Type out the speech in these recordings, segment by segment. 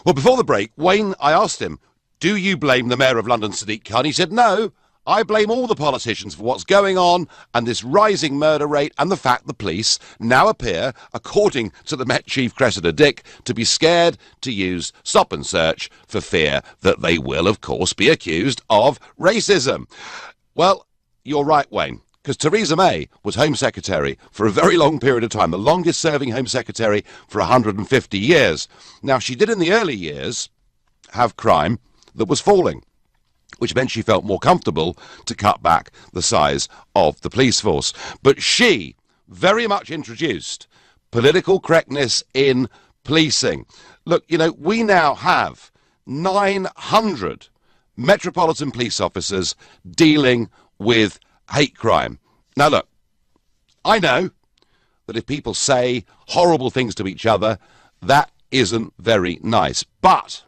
Well, before the break, Wayne, I asked him, do you blame the Mayor of London, Sadiq Khan? He said, no, I blame all the politicians for what's going on and this rising murder rate and the fact the police now appear, according to the Met Chief Cressida Dick, to be scared to use stop and search for fear that they will, of course, be accused of racism. Well, you're right, Wayne, because Theresa May was Home Secretary for a very long period of time, the longest serving Home Secretary for 150 years. Now, she did in the early years have crime that was falling, which meant she felt more comfortable to cut back the size of the police force. But she very much introduced political correctness in policing. Look, you know, we now have 900 Metropolitan Police officers dealing with hate crime. Now, look, I know that if people say horrible things to each other, that isn't very nice. But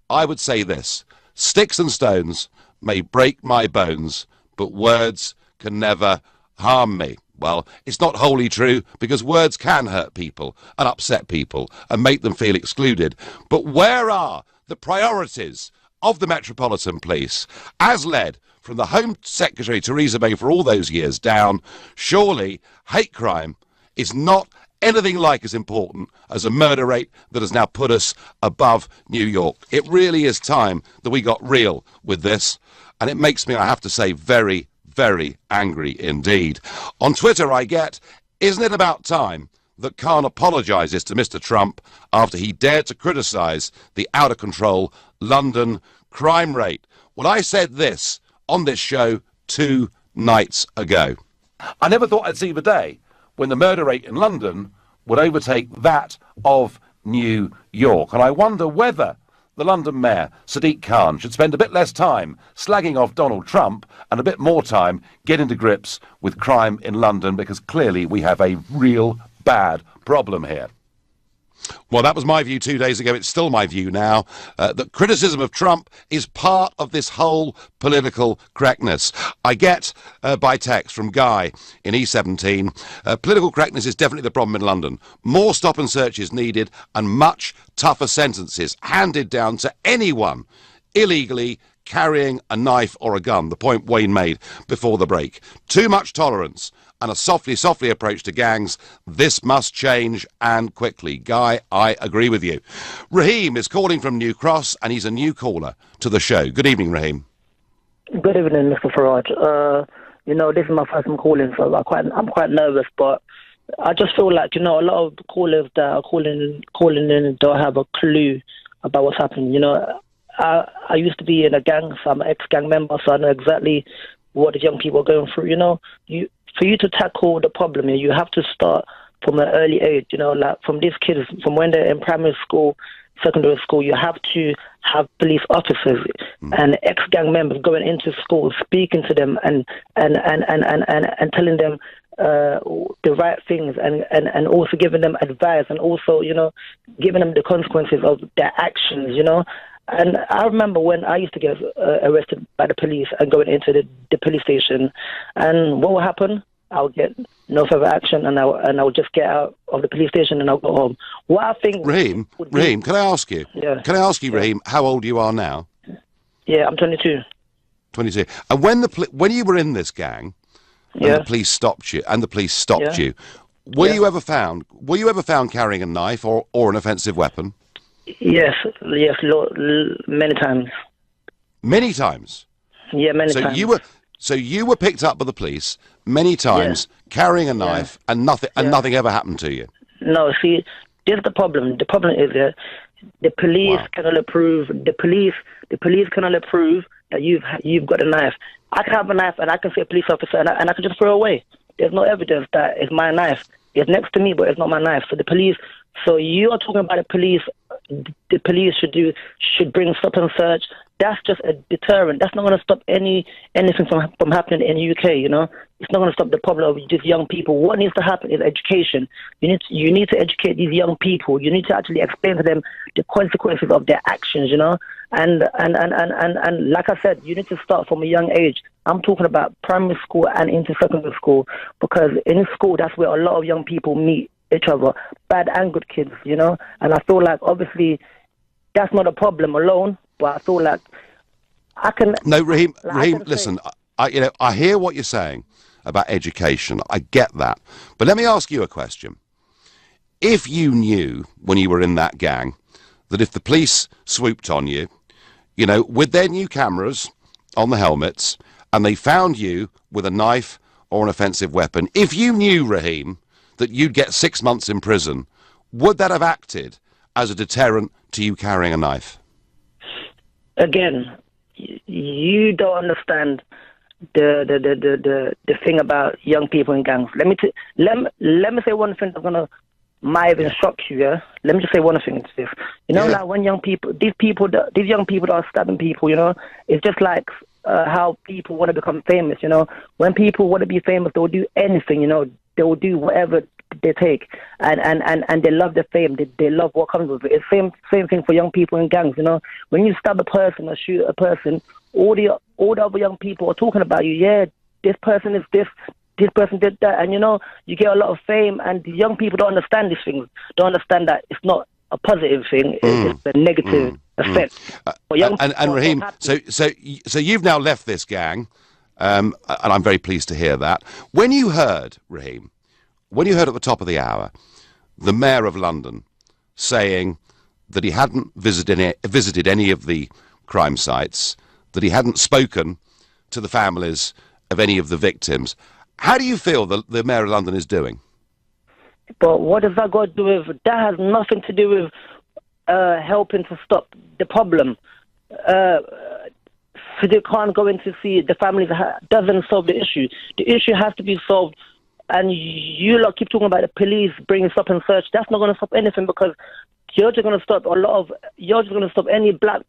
I would say this: sticks and stones may break my bones, but words can never harm me. Well, it's not wholly true, because words can hurt people and upset people and make them feel excluded. But where are the priorities of the Metropolitan Police, as led from the Home Secretary Theresa May for all those years down? Surely hate crime is not anything like as important as a murder rate that has now put us above New York. It really is time that we got real with this, and it makes me, I have to say, very, very angry indeed. On Twitter I get, isn't it about time that Khan apologises to Mr Trump after he dared to criticise the out-of-control London crime rate? Well, I said this on this show 2 nights ago. I never thought I'd see the day when the murder rate in London would overtake that of New York. And I wonder whether the London Mayor, Sadiq Khan, should spend a bit less time slagging off Donald Trump and a bit more time getting to grips with crime in London, because clearly we have a real bad problem here. Well, that was my view 2 days ago. It's still my view now, that criticism of Trump is part of this whole political correctness. I get by text from Guy in E17, political correctness is definitely the problem in London. More stop and search is needed and much tougher sentences handed down to anyone illegally carrying a knife or a gun. The point Wayne made before the break. Too much tolerance and a softly approach to gangs. This must change, and quickly. Guy, I agree with you. Raheem is calling from New Cross, and he's a new caller to the show. Good evening, Raheem. Good evening, Mr. Farage. You know, this is my first time calling, so I'm quite nervous, but I just feel like, you know, a lot of the callers that are calling in don't have a clue about what's happening. You know, I used to be in a gang, so I'm an ex-gang member, so I know exactly what the young people are going through. You know, for you to tackle the problem, you have to start from an early age. You know, like from these kids, from when they're in primary school, secondary school, you have to have police officers and ex-gang members going into schools, speaking to them and telling them the right things, and also giving them advice, and also, you know, giving them the consequences of their actions, you know. And I remember when I used to get arrested by the police and going into the police station, and what would happen? I'll get no further action, and I'll just get out of the police station and I'll go home. What I think, Raheem, can I ask you? Yeah. Can I ask you, Raheem, how old you are now? Yeah, I'm 22. 22. And when you were in this gang, and the police stopped you, you, were you ever found carrying a knife or an offensive weapon? Yes, many times. Many times? Yeah, many times. So you were picked up by the police many times, carrying a knife, and nothing ever happened to you? No, see, this is the problem. The problem is that the police cannot prove. The police cannot prove that you've got a knife. I can have a knife, and I can see a police officer, and I can just throw it away. There's no evidence that it's my knife. It's next to me, but it's not my knife. So the police. So you are talking about the police. The police should bring stop and search. That's just a deterrent. That's not going to stop anything from happening in the UK. You know, it's not going to stop the problem of just young people. What needs to happen is education. You need to educate these young people. You need to actually explain to them the consequences of their actions. You know, and like I said, you need to start from a young age. I'm talking about primary school and into secondary school, because in school that's where a lot of young people meet each other, bad and good kids, you know. And I feel like obviously that's not a problem alone, but I feel like I can... No, Raheem, like, Raheem, listen, I hear what you're saying about education. I get that. But let me ask you a question. If you knew when you were in that gang that if the police swooped on you, with their new cameras on the helmets, and they found you with a knife or an offensive weapon, if you knew, Raheem, that you'd get 6 months in prison, would that have acted as a deterrent to you carrying a knife? Again, you don't understand the thing about young people in gangs. Let me say one thing that's might even shock you. Yeah, let me just say one thing to this. Like when young people, these young people that are stabbing people, it's just like how people want to become famous. When people want to be famous, they'll do anything. They will do whatever they take, and they love the fame. They love what comes with it. It's same thing for young people in gangs. When you stab a person or shoot a person, all the other young people are talking about you. Yeah, this person is this person did that, and you get a lot of fame, and the young people don't understand these things. Don't understand that it's not a positive thing; it's a negative effect. And Raheem, so you've now left this gang, and I'm very pleased to hear that. When you heard, Raheem, at the top of the hour, the Mayor of London saying that he hadn't visited any of the crime sites, that he hadn't spoken to the families of any of the victims, how do you feel the Mayor of London is doing? But what does that got to do with... That has nothing to do with helping to stop the problem. So they can't go in to see the families. Doesn't solve the issue. The issue has to be solved. And you lot keep talking about the police bringing stop and search. That's not going to stop anything, because you're just going to stop you're just going to stop any black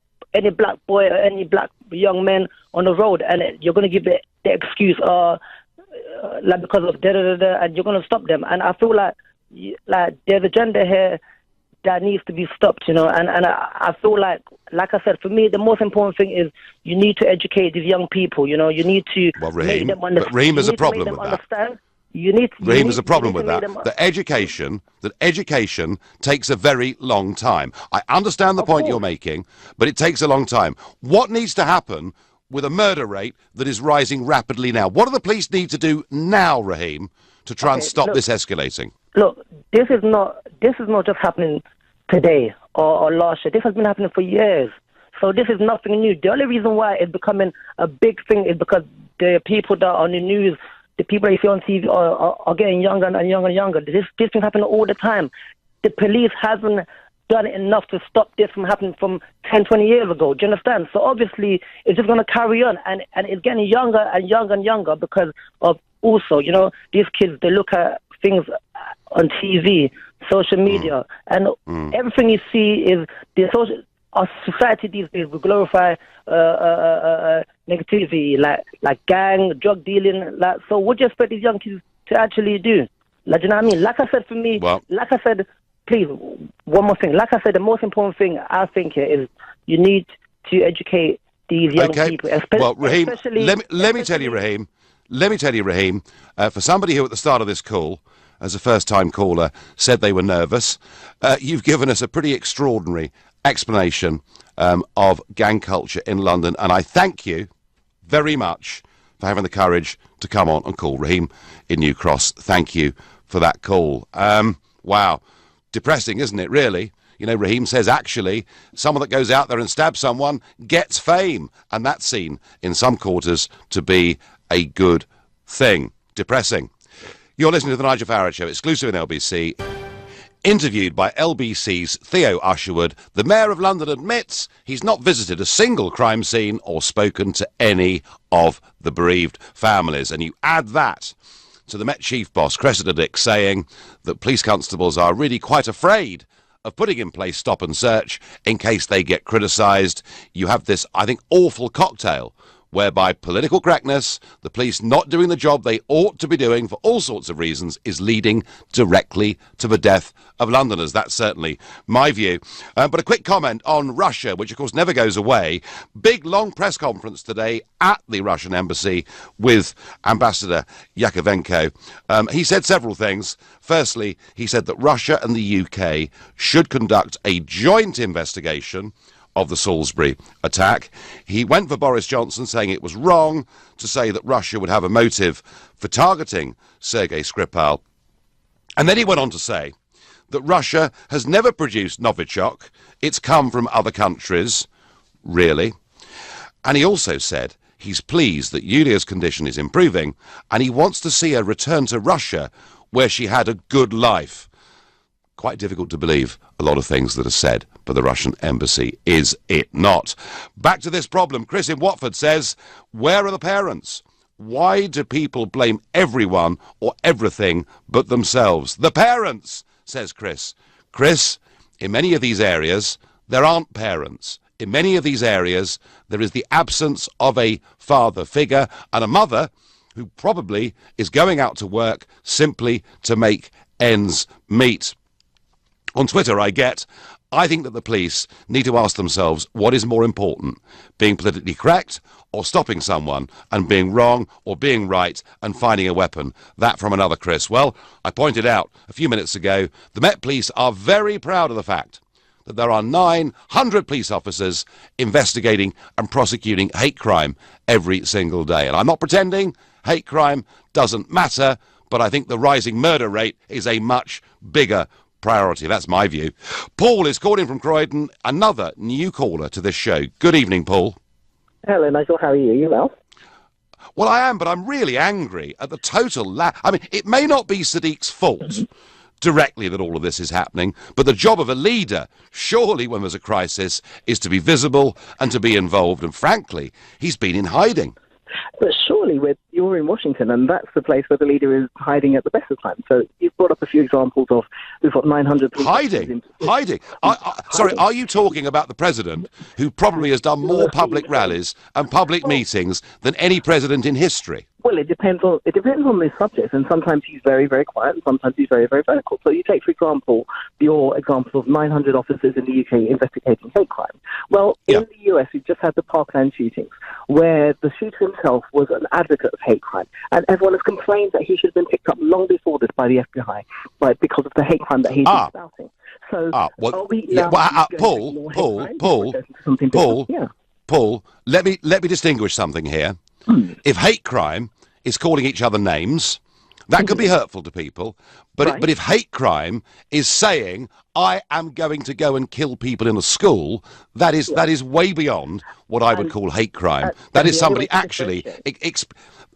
boy or any black young man on the road, and you're going to give the excuse, like because of da-da-da-da, and you're going to stop them. And I feel like there's a gender here that needs to be stopped, and I feel like I said, for me, the most important thing is you need to educate these young people, you need to Raheem, make them understand. But Raheem has a problem with that. Raheem has a problem with that. That education takes a very long time. I understand the point you're making, but it takes a long time. What needs to happen with a murder rate that is rising rapidly now? What do the police need to do now, Raheem, to try and stop this escalating? Look, this is not just happening today or last year. This has been happening for years. So this is nothing new. The only reason why it's becoming a big thing is because the people that are on the news, the people that you see on TV are getting younger and younger and younger. This thing happening all the time. The police hasn't done enough to stop this from happening from 10, 20 years ago. Do you understand? So obviously it's just going to carry on, and it's getting younger and younger and younger because of also, these kids, they look at things on TV, social media, and everything you see is our society these days will glorify negativity, like gang, drug dealing. So what do you expect these young kids to actually do? Do you know what I mean? Like I said, for me, like I said, please, one more thing. Like I said, the most important thing I think here is you need to educate these young people. Well, Raheem, let me tell you, Raheem, for somebody who at the start of this call, as a first-time caller, said they were nervous, you've given us a pretty extraordinary explanation of gang culture in London, and I thank you very much for having the courage to come on and call. Raheem in New Cross, thank you for that call. Wow, depressing, isn't it, really? Raheem says, actually, someone that goes out there and stabs someone gets fame, and that's seen in some quarters to be a good thing. Depressing. You're listening to The Nigel Farage Show, exclusive in LBC. Interviewed by LBC's Theo Usherwood, the Mayor of London admits he's not visited a single crime scene or spoken to any of the bereaved families. And you add that to the Met Chief Boss, Cressida Dick, saying that police constables are really quite afraid of putting in place stop and search in case they get criticised. You have this, I think, awful cocktail whereby political correctness, the police not doing the job they ought to be doing for all sorts of reasons, is leading directly to the death of Londoners. That's certainly my view. But a quick comment on Russia, which of course never goes away. Big long press conference today at the Russian embassy with Ambassador Yakovenko. He said several things. Firstly, he said that Russia and the UK should conduct a joint investigation of the Salisbury attack. He went for Boris Johnson, saying it was wrong to say that Russia would have a motive for targeting Sergei Skripal. And then he went on to say that Russia has never produced Novichok. It's come from other countries, really. And he also said he's pleased that Yulia's condition is improving and he wants to see her return to Russia where she had a good life. Quite difficult to believe a lot of things that are said by the Russian embassy, is it not? Back to this problem. Chris in Watford says, where are the parents? Why do people blame everyone or everything but themselves? The parents, says Chris. Chris, in many of these areas, there aren't parents. In many of these areas, there is the absence of a father figure and a mother who probably is going out to work simply to make ends meet. On Twitter, I think that the police need to ask themselves what is more important, being politically correct or stopping someone and being wrong or being right and finding a weapon. That from another Chris. Well, I pointed out a few minutes ago, the Met Police are very proud of the fact that there are 900 police officers investigating and prosecuting hate crime every single day. And I'm not pretending hate crime doesn't matter, but I think the rising murder rate is a much bigger priority. That's my view. Paul is calling from Croydon, another new caller to this show. Good evening, Paul. Hello, Nigel. How are you? You well? Well, I am, but I'm really angry at the total I mean, it may not be Sadiq's fault directly that all of this is happening, but the job of a leader, surely when there's a crisis, is to be visible and to be involved. And frankly, he's been in hiding. But surely you're in Washington, and that's the place where the leader is hiding at the best of times. So you've brought up a few examples of we've got 900 police hiding. Sorry, are you talking about the president who probably has done more public rallies and public meetings than any president in history? Well, it depends on the subject, and sometimes he's very, very quiet, and sometimes he's very, very vocal. So you take, for example, your example of 900 officers in the UK investigating hate crime. Well, in the US, we just had the Parkland shootings, where the shooter himself was an advocate of hate crime, and everyone has complained that he should have been picked up long before this by the FBI, because of the hate crime that he's been spouting. So, are we now Paul, let me distinguish something here. If hate crime is calling each other names, that could be hurtful to people. But if hate crime is saying, I am going to go and kill people in a school, that is way beyond what I would call hate crime. That is somebody actually...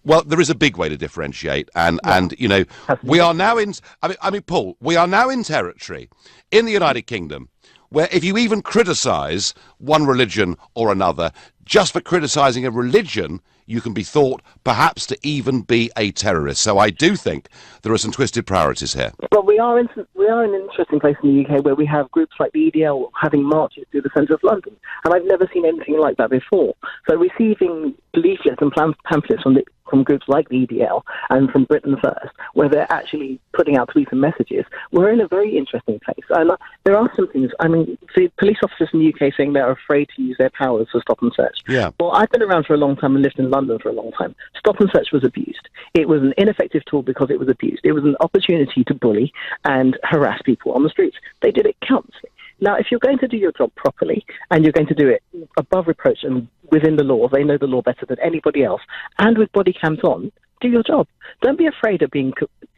Well, there is a big way to differentiate, and you know, we are now in... I mean, Paul, we are now in territory in the United Kingdom where if you even criticise one religion or another, just for criticising a religion, you can be thought perhaps to even be a terrorist. So I do think there are some twisted priorities here. Well, we are in an interesting place in the UK where we have groups like the EDL having marches through the centre of London, and I've never seen anything like that before. So receiving leaflets and pamphlets from groups like the EDL and from Britain First, where they're actually putting out tweets and messages, we're in a very interesting place. And there are some things, I mean, the police officers in the UK saying they're afraid to use their powers for stop and search. Yeah. Well, I've been around for a long time and lived in London for a long time. Stop and search was abused. It was an ineffective tool because it was abused. It was an opportunity to bully and harass people on the streets. They did it countlessly. Now, if you're going to do your job properly and you're going to do it above reproach and within the law, they know the law better than anybody else, and with body cams on, do your job. Don't be afraid of being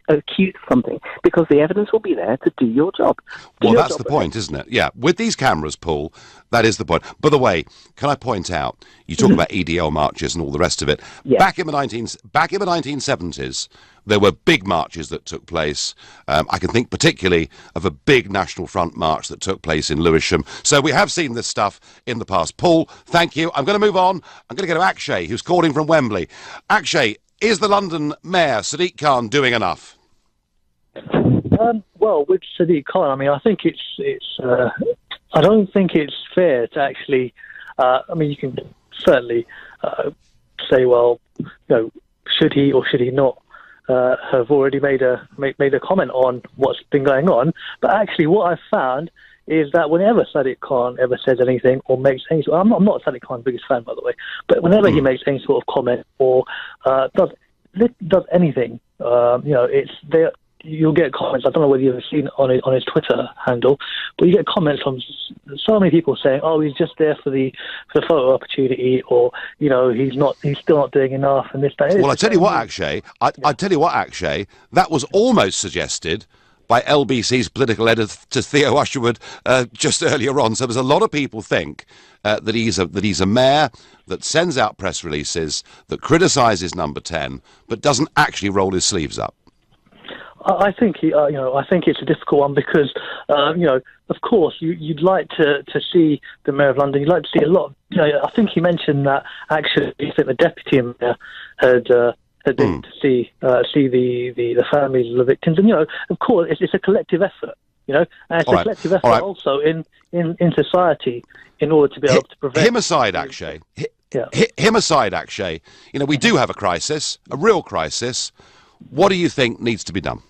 accused of something, because the evidence will be there to do your job. Well, that's the point, isn't it? Yeah, with these cameras, Paul, that is the point. By the way, can I point out, you talk about EDL marches and all the rest of it. Yeah. Back in the 1970s, there were big marches that took place. I can think particularly of a big National Front march that took place in Lewisham. So we have seen this stuff in the past. Paul, thank you. I'm going to move on. I'm going to go to Akshay, who's calling from Wembley. Akshay, is the London Mayor, Sadiq Khan, doing enough? Well, with Sadiq Khan, I mean, I think it's I don't think it's fair to actually, I mean, you can certainly say, well, should he or should he not have already made a comment on what's been going on. But actually, what I've found is that whenever Sadiq Khan ever says anything or makes any sort, I'm not Sadiq Khan's biggest fan, by the way, but whenever he makes any sort of comment or does anything, it's there. You'll get comments. I don't know whether you've seen on his Twitter handle, but you get comments from so many people saying, "Oh, he's just there for the photo opportunity," or he's still not doing enough, and this. That. Well, I tell you what, Akshay, that was almost suggested by LBC's political editor Theo Usherwood just earlier on. So there's a lot of people think that he's a mayor that sends out press releases, that criticises Number 10, but doesn't actually roll his sleeves up. I think I think it's a difficult one because of course you'd like to see the Mayor of London. You'd like to see a lot. I think he mentioned that actually I think the deputy mayor had been to see the families of the victims, and of course it's a collective effort. And it's a collective effort also in society in order to be able to prevent. Him aside, Akshay. Him aside, Akshay. We do have a crisis, a real crisis. What do you think needs to be done?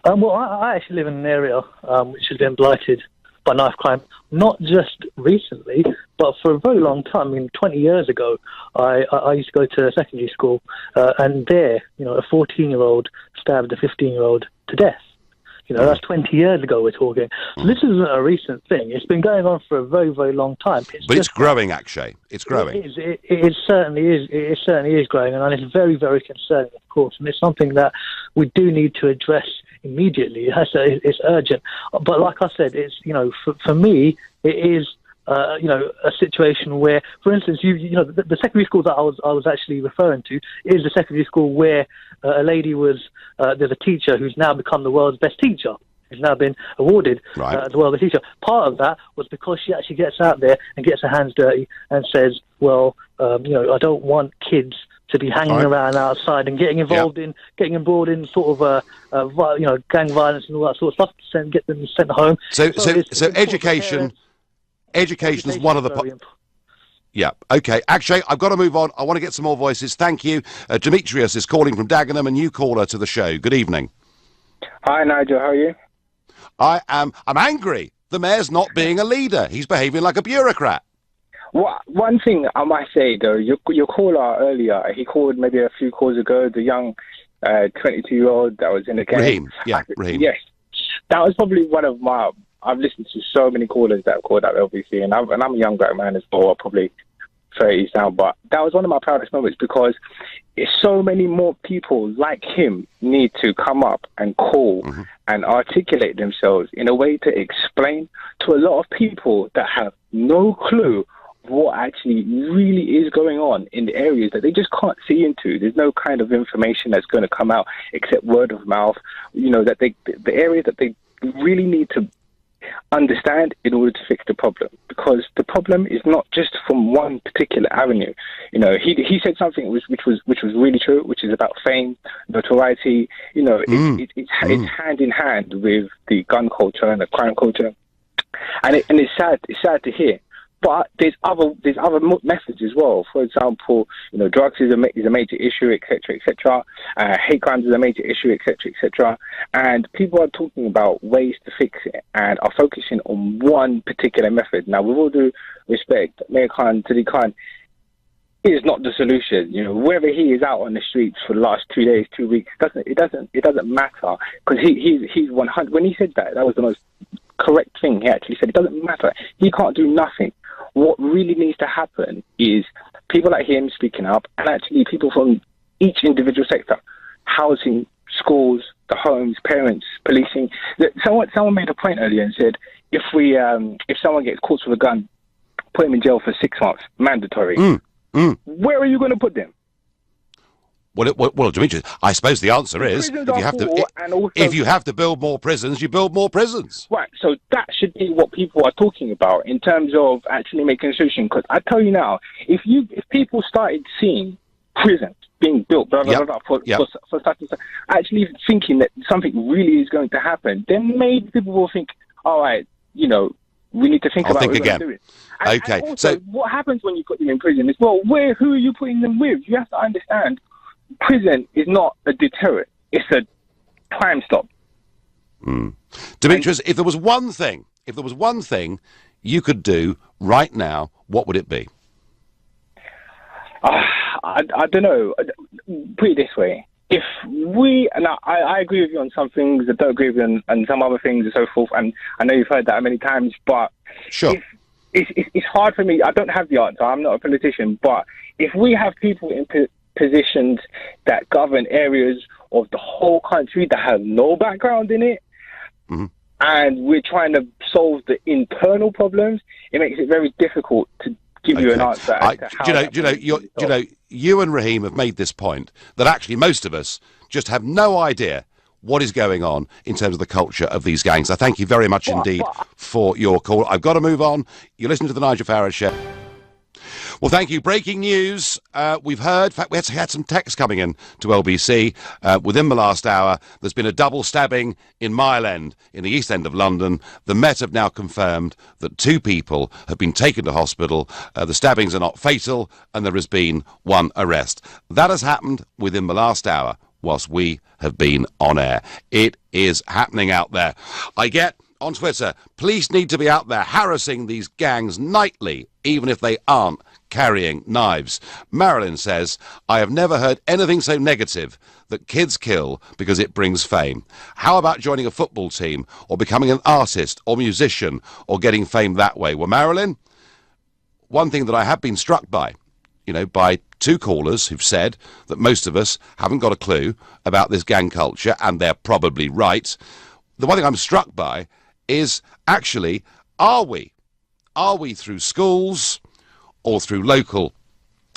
Well, I actually live in an area which has been blighted by knife crime, not just recently, but for a very long time. I mean, 20 years ago, I used to go to a secondary school, and there, a 14-year-old stabbed a 15-year-old to death. That's 20 years ago we're talking. So this isn't a recent thing. It's been going on for a very, very long time. It's growing, Akshay. It's growing. It certainly is. It certainly is growing, and it's very, very concerning, of course. And it's something that we do need to address immediately. It's urgent. But like I said, it's for me, it is a situation where, for instance, the secondary school that I was actually referring to is the secondary school where a lady was. There's a teacher who's now become the world's best teacher. Who's now been awarded the world's best teacher. Part of that was because she actually gets out there and gets her hands dirty and says, "Well, I don't want kids to be hanging around outside and getting involved in sort of gang violence and all that sort of stuff, and get them sent home." So education is one of the. Yeah, okay. Akshay, I've got to move on. I want to get some more voices. Thank you. Demetrius is calling from Dagenham, a new caller to the show. Good evening. Hi, Nigel. How are you? I'm angry. The mayor's not being a leader. He's behaving like a bureaucrat. One thing I might say, though, your caller earlier, he called maybe a few calls ago, the young 22-year-old that was in the game. Raheem. Yes. That was probably one of my... I've listened to so many callers that have called out LBC, and I'm a young black man as well, probably 30s now, but that was one of my proudest moments because so many more people like him need to come up and call and articulate themselves in a way to explain to a lot of people that have no clue what actually really is going on in the areas that they just can't see into. There's no kind of information that's going to come out except word of mouth, that the areas that they really need to understand in order to fix the problem, because the problem is not just from one particular avenue. He said something which was really true, which is about fame, notoriety. It's hand in hand with the gun culture and the crime culture, and it's sad. It's sad to hear. But there's other methods as well. For example, drugs is a major issue, etc., etc. Hate crimes is a major issue, etc., etc. And people are talking about ways to fix it and are focusing on one particular method. Now, with all due respect, Mayor Khan, Sadiq Khan is not the solution. Whether he is out on the streets for the last 2 days, 2 weeks, it doesn't matter, because he's 100. When he said that was the most correct thing he actually said. It doesn't matter. He can't do nothing. What really needs to happen is people like him speaking up, and actually people from each individual sector, housing, schools, the homes, parents, policing. Someone made a point earlier and said, if someone gets caught with a gun, put him in jail for 6 months, mandatory. Where are you going to put them? Well, Demetrius, I suppose the answer is if you have to build more prisons, you build more prisons. Right, so that should be what people are talking about in terms of actually making a solution. Because I tell you now, if people started seeing prisons being built, for such and such, actually thinking that something really is going to happen, then maybe people will think, all right, We need to think I'll about think what we're again. doing. Okay, And also, so what happens when you put them in prison as well? Who are you putting them with? You have to understand, prison is not a deterrent. It's a crime stop. Demetrius, if there was one thing you could do right now, what would it be? I don't know. Put it this way. If we, and I agree with you on some things, I don't agree with you on some other things and so forth, and I know you've heard that many times, but Sure. It's hard for me. I don't have the answer. I'm not a politician, but if we have people in positions that govern areas of the whole country that have no background in it, and we're trying to solve the internal problems, it makes it very difficult to give you an answer. You and Raheem have made this point that actually most of us just have no idea what is going on in terms of the culture of these gangs. I thank you very much indeed for your call. I've got to move on. You're listening to the Nigel Farage Show. Well, thank you. Breaking news. We've heard, in fact, we had some text coming in to LBC. Within the last hour, there's been a double stabbing in Mile End, in the East End of London. The Met have now confirmed that 2 people have been taken to hospital. The stabbings are not fatal, and there has been 1 arrest. That has happened within the last hour whilst we have been on air. It is happening out there. I get on Twitter, police need to be out there harassing these gangs nightly, even if they aren't carrying knives. Marilyn says, I have never heard anything so negative that kids kill because it brings fame. How about joining a football team or becoming an artist or musician or getting fame that way? Well, Marilyn, one thing that I have been struck by, by 2 callers who've said that most of us haven't got a clue about this gang culture, and they're probably right. The one thing I'm struck by is actually, are we through schools or through local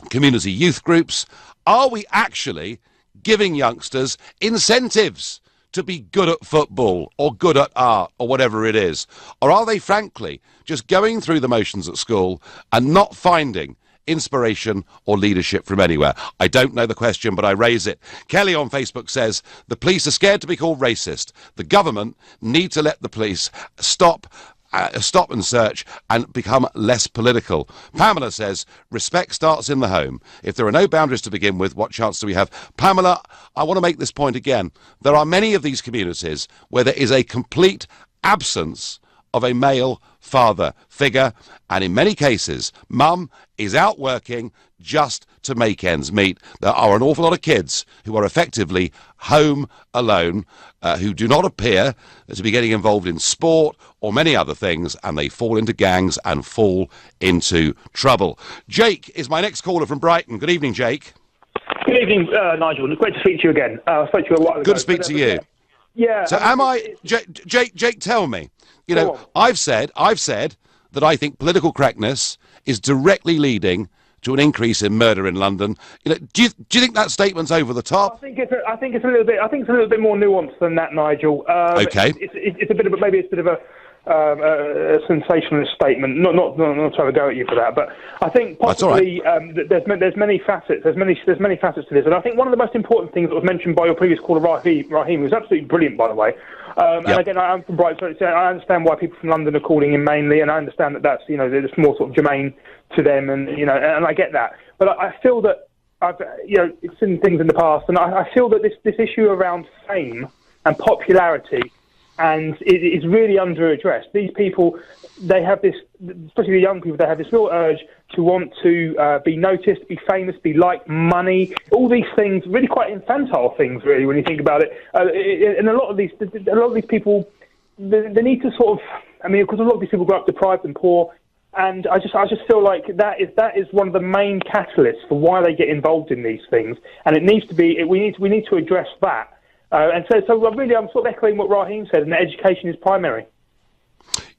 community youth groups, are we actually giving youngsters incentives to be good at football or good at art or whatever it is? Or are they frankly just going through the motions at school and not finding inspiration or leadership from anywhere? I don't know the question, but I raise it. Kelly on Facebook says, the police are scared to be called racist. The government need to let the police stop and search and become less political. Pamela says, respect starts in the home. If there are no boundaries to begin with, what chance do we have? Pamela, I want to make this point again. There are many of these communities where there is a complete absence of a male father figure, and in many cases, mum is out working just to make ends meet. There are an awful lot of kids who are effectively home alone, who do not appear to be getting involved in sport or many other things, and they fall into gangs and fall into trouble. Jake is my next caller from Brighton. Good evening, Jake. Good evening, Nigel. Great to speak to you again. I spoke to you a while ago. Good to speak to you. Yeah. So Jake, tell me, I've said that I think political correctness is directly leading to an increase in murder in London. Do you think that statement's over the top? I think it's a little bit more nuanced than that, Nigel. Okay. It's a bit of a sensationalist statement. Not trying to go at you for that, but I think possibly there's many facets. There's many facets to this, and I think one of the most important things that was mentioned by your previous caller, Raheem, who's absolutely brilliant, by the way. And again, I'm from Brighton, so I understand why people from London are calling in mainly, and I understand that that's it's more sort of germane to them, and and I get that. But I feel that I've seen things in the past, and I feel that this issue around fame and popularity, and it is really underaddressed. These people, they have this, especially the young people, they have this real urge to want to be noticed, be famous, be liked, money, all these things, really quite infantile things, really, when you think about it. And a lot of these people, they need to sort of, because a lot of these people grow up deprived and poor, and I just feel like that is one of the main catalysts for why they get involved in these things, and it needs to be, we need to address that. And so really, I'm sort of echoing what Raheem said, and that education is primary.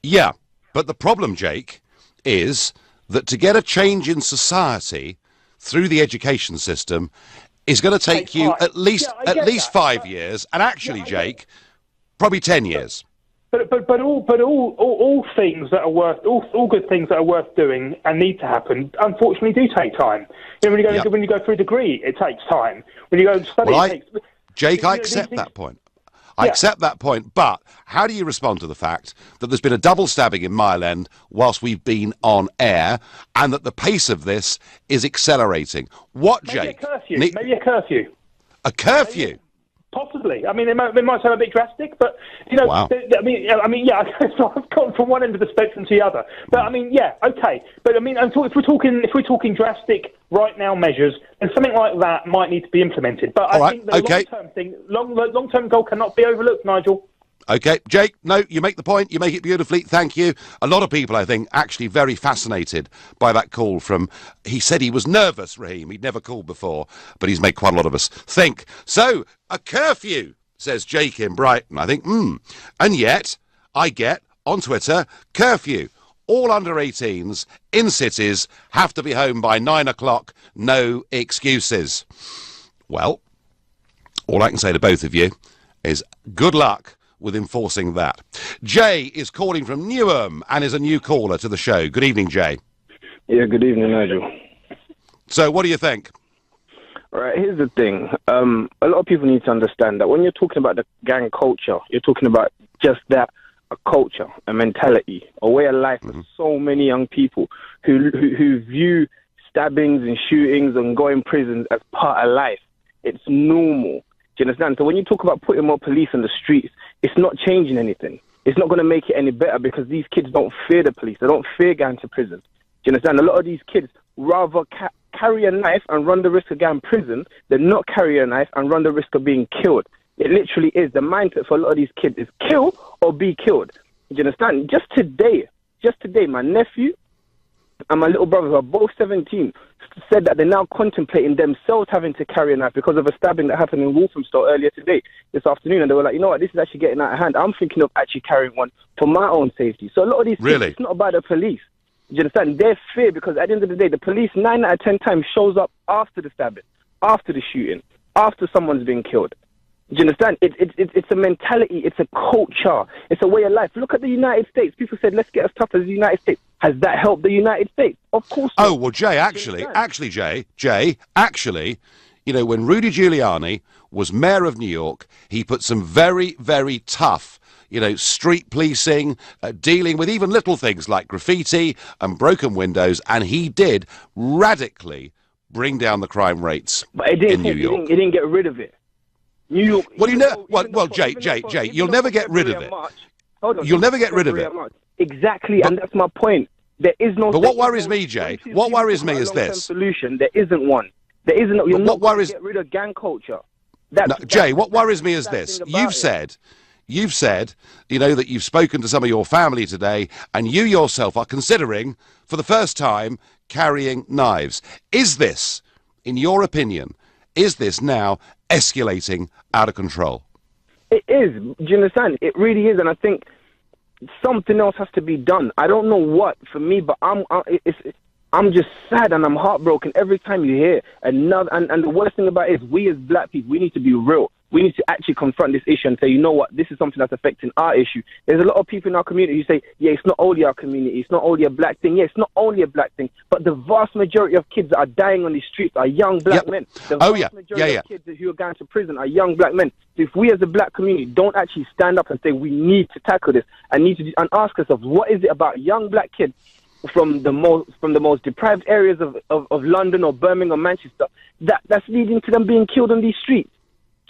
Yeah, but the problem, Jake, is that to get a change in society through the education system is going to take you at least 5 years, and actually, Jake, probably 10 years. But all things that are worth all good things that are worth doing and need to happen, unfortunately, do take time. When you go through a degree, it takes time. When you go and study, it takes. Jake, I accept that point. I accept that point, but how do you respond to the fact that there's been a double stabbing in Mile End whilst we've been on air, and that the pace of this is accelerating? What, Jake? Maybe a curfew. A curfew? Possibly. I mean, it might sound a bit drastic, but you know, wow. I mean, yeah. So I've gone from one end of the spectrum to the other. But I mean, yeah, okay. But I mean, if we're talking drastic right now measures, then something like that might need to be implemented. But I think the long-term thing, long-term goal cannot be overlooked, Nigel. Okay, Jake, no, you make the point, you make it beautifully, thank you. A lot of people, I think, actually very fascinated by that call from, he said he was nervous, Raheem, he'd never called before, but he's made quite a lot of us think. So, a curfew, says Jake in Brighton. I think, and yet, I get, on Twitter, curfew. All under 18s, in cities, have to be home by 9 o'clock, no excuses. Well, all I can say to both of you is good luck with enforcing that. Jay is calling from Newham and is a new caller to the show. Good evening, Jay. Yeah, good evening, Nigel. So, what do you think? All right, here's the thing. A lot of people need to understand that when you're talking about the gang culture, you're talking about just that, a culture, a mentality, a way of life for so many young people who view stabbings and shootings and going prisons as part of life. It's normal. Do you understand? So when you talk about putting more police on the streets, it's not changing anything. It's not going to make it any better because these kids don't fear the police. They don't fear going to prison. Do you understand? A lot of these kids rather carry a knife and run the risk of going to prison than not carry a knife and run the risk of being killed. It literally is. The mindset for a lot of these kids is kill or be killed. Do you understand? Just today, my nephew and my little brother, who are both 17, said that they're now contemplating themselves having to carry a knife because of a stabbing that happened in Walthamstow earlier this afternoon. And they were like, you know what, this is actually getting out of hand. I'm thinking of actually carrying one for my own safety. So a lot of these things, it's not about the police. Do you understand? They're fear because at the end of the day, the police 9 out of 10 times shows up after the stabbing, after the shooting, after someone's been killed. Do you understand? It's a mentality. It's a culture. It's a way of life. Look at the United States. People said, let's get as tough as the United States. Has that helped the United States? Of course not. Oh, well, Jay, actually, you know, when Rudy Giuliani was mayor of New York, he put some very, very tough, you know, street policing, dealing with even little things like graffiti and broken windows, and he did radically bring down the crime rates in New York. It didn't get rid of it. New York. Well, Jay, you'll never get rid of it. You'll never get rid of it. Exactly, and that's my point. There is no. But what worries me, Jay? What worries me is this. Solution. There isn't one. There isn't. You're not going to get rid of gang culture. Jay, what worries me is this. You've said, you know, that you've spoken to some of your family today, and you yourself are considering, for the first time, carrying knives. Is this, in your opinion, now escalating out of control? It is. Do you understand? It really is, and I think something else has to be done. I don't know what for me, but I'm just sad and I'm heartbroken every time you hear another. And the worst thing about it is, we as black people, we need to be real. We need to actually confront this issue and say, you know what, this is something that's affecting our issue. There's a lot of people in our community who say, yeah, it's not only our community, it's not only a black thing. Yeah, it's not only a black thing, but the vast majority of kids that are dying on the streets are young black men. The vast majority of kids who are going to prison are young black men. So if we as a black community don't actually stand up and say we need to tackle this and ask ourselves, what is it about young black kids from the most deprived areas of London or Birmingham or Manchester that's leading to them being killed on these streets?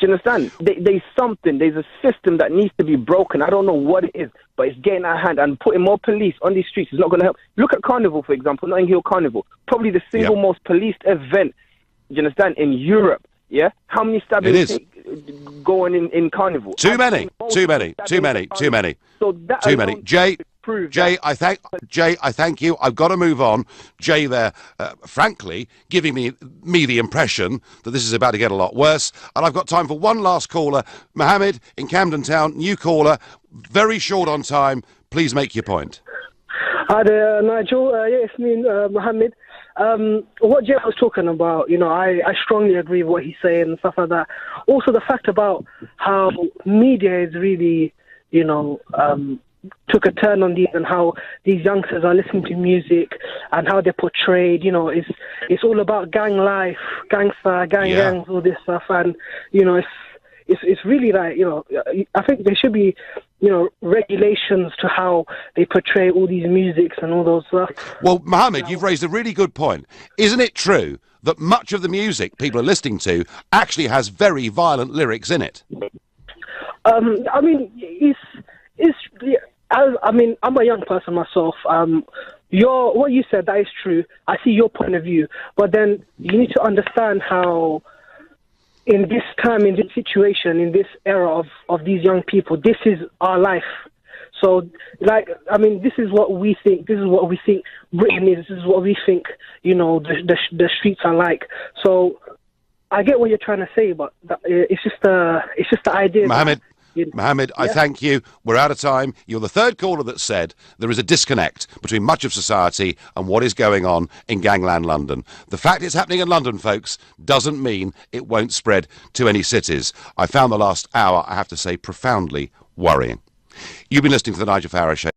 Do you understand? There's a system that needs to be broken. I don't know what it is, but it's getting out of hand, and putting more police on these streets is not going to help. Look at Carnival, for example, Notting Hill Carnival. Probably the single most policed event, do you understand, in Europe. Yeah? How many stabbings going in Carnival? Too many. So that too many. Jay, I thank you. I've got to move on. Jay there, frankly, giving me the impression that this is about to get a lot worse. And I've got time for one last caller. Mohammed in Camden Town, new caller, very short on time. Please make your point. Hi there, Nigel. It's me, Mohammed. What Jay was talking about, you know, I strongly agree with what he's saying and stuff like that. Also, the fact about how media is really, you know, took a turn on these, and how these youngsters are listening to music and how they're portrayed. You know, it's all about gang life, gangster, gangs, all this stuff, and you know, it's really like, you know, I think there should be, you know, regulations to how they portray all these musics and all those stuff. Well, Mohammed, you've raised a really good point. Isn't it true that much of the music people are listening to actually has very violent lyrics in it? I mean, I mean, I'm a young person myself. What you said, that is true. I see your point of view, but then you need to understand how, in this time, in this situation, in this era of these young people, this is our life. So, like, I mean, this is what we think. This is what we think Britain is. This is what we think, you know, the streets are like. So, I get what you're trying to say, but it's just the idea. Mohammed, I thank you. We're out of time. You're the third caller that said there is a disconnect between much of society and what is going on in gangland London. The fact it's happening in London, folks, doesn't mean it won't spread to any cities. I found the last hour, I have to say, profoundly worrying. You've been listening to The Nigel Farage Show.